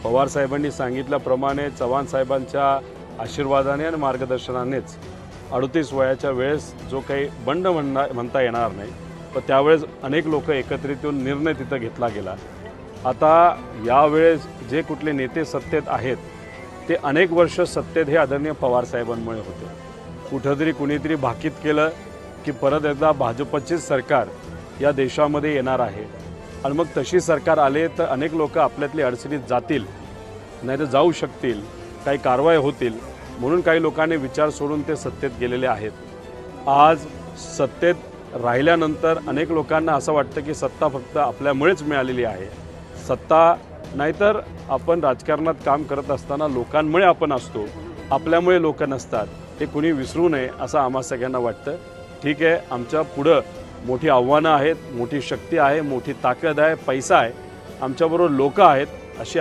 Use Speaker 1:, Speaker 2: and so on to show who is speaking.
Speaker 1: पवार साहेबांनी सांगितल्याप्रमाणे चव्हाण साहेबांच्या आशीर्वादाने आणि मार्गदर्शनानेच 38 वयाच्या वेळेस जो काही बंड म्हणता येणार नाही, पण त्यावेळेस अनेक लोक एकत्रित येऊन निर्णय तिथं घेतला गेला। आता यावेळेस जे कुठले नेते सत्तेत आहेत ते अनेक वर्ष सत्तेत हे आदरणीय पवार साहेबांमुळे होते। कुठंतरी कुणीतरी भाकीत केलं की परत एकदा भाजपचीच सरकार या देशामध्ये येणार आहे आणि मग तशी सरकार आले तर अनेक लोक आपल्यातली अडचणीत जातील, नाही तर जाऊ शकतील, काही कारवाई होतील, म्हणून काही लोकांनी विचार सोडून ते सत्तेत गेलेले आहेत। आज सत्तेत राहिल्यानंतर अनेक लोकांना असं वाटतं की सत्ता फक्त आपल्यामुळेच मिळालेली आहे। सत्ता नाहीतर आपण राजकारणात काम करत असताना लोकांमुळे आपण असतो, आपल्यामुळे लोक नसतात, हे कुणी विसरू नये असं आम्हा सगळ्यांना वाटतं। ठीक आहे, आमच्या पुढं मोठी आव्हानं आहेत, मोठी शक्ती आहे, मोठी ताकद आहे, पैसा आहे, आमच्याबरोबर लोक आहेत, अशी